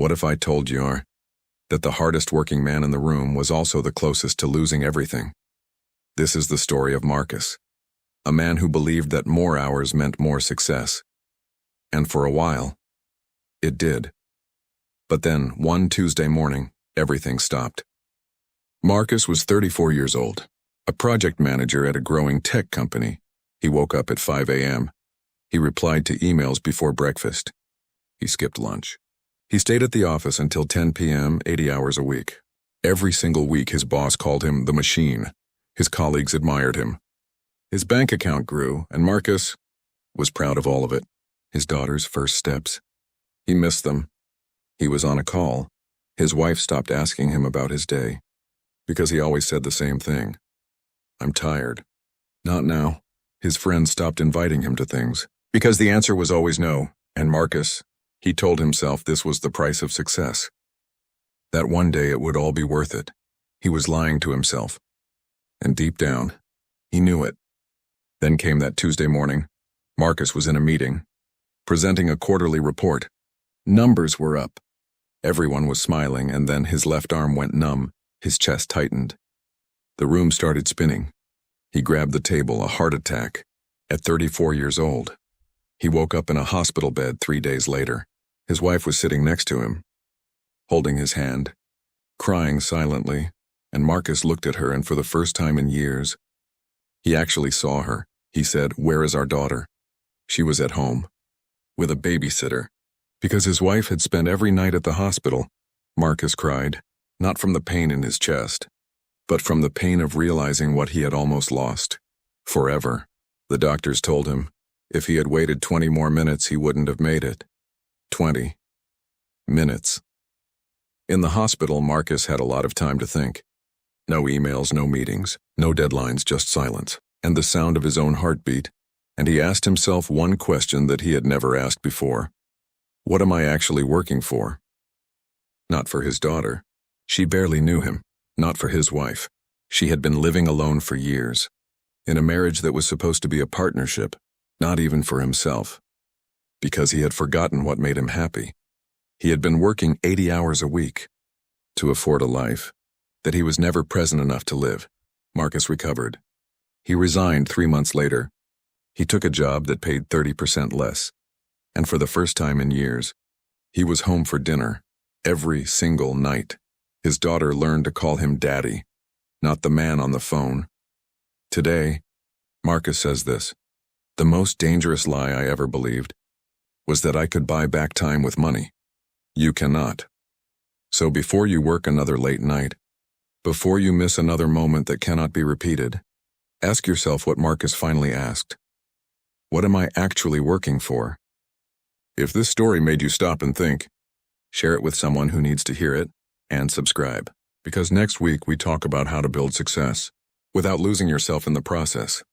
What if I told you that the hardest working man in the room was also the closest to losing everything? This is the story of Marcus, a man who believed that more hours meant more success. And for a while, it did. But then, one Tuesday morning, everything stopped. Marcus was 34 years old, a project manager at a growing tech company. He woke up at 5 a.m. He replied to emails before breakfast. He skipped lunch. He stayed at the office until 10 p.m., 80 hours a week. Every single week his boss called him the machine. His colleagues admired him. His bank account grew, and Marcus was proud of all of it. His daughter's first steps. He missed them. He was on a call. His wife stopped asking him about his day, because he always said the same thing. I'm tired. Not now. His friends stopped inviting him to things, because the answer was always no, and Marcus, he told himself this was the price of success. That one day it would all be worth it. He was lying to himself. And deep down, he knew it. Then came that Tuesday morning. Marcus was in a meeting, presenting a quarterly report. Numbers were up. Everyone was smiling, and then his left arm went numb, his chest tightened. The room started spinning. He grabbed the table, a heart attack, at 34 years old. He woke up in a hospital bed 3 days later. His wife was sitting next to him, holding his hand, crying silently, and Marcus looked at her, and for the first time in years, he actually saw her. He said, "Where is our daughter?" She was at home, with a babysitter, because his wife had spent every night at the hospital. Marcus cried, not from the pain in his chest, but from the pain of realizing what he had almost lost. Forever. The doctors told him, if he had waited 20 more minutes, he wouldn't have made it. 20 minutes. In the hospital, Marcus had a lot of time to think. No emails, no meetings, no deadlines, just silence, and the sound of his own heartbeat. And he asked himself one question that he had never asked before. What am I actually working for? Not for his daughter. She barely knew him. Not for his wife. She had been living alone for years, in a marriage that was supposed to be a partnership, not even for himself. Because he had forgotten what made him happy. He had been working 80 hours a week to afford a life that he was never present enough to live. Marcus recovered. He resigned 3 months later. He took a job that paid 30% less, and for the first time in years, he was home for dinner every single night. His daughter learned to call him daddy, not the man on the phone. Today, Marcus says this, the most dangerous lie I ever believed was that I could buy back time with money. You cannot. So before you work another late night, before you miss another moment that cannot be repeated, ask yourself what Marcus finally asked. What am I actually working for? If this story made you stop and think, share it with someone who needs to hear it, and subscribe, because next week we talk about how to build success without losing yourself in the process.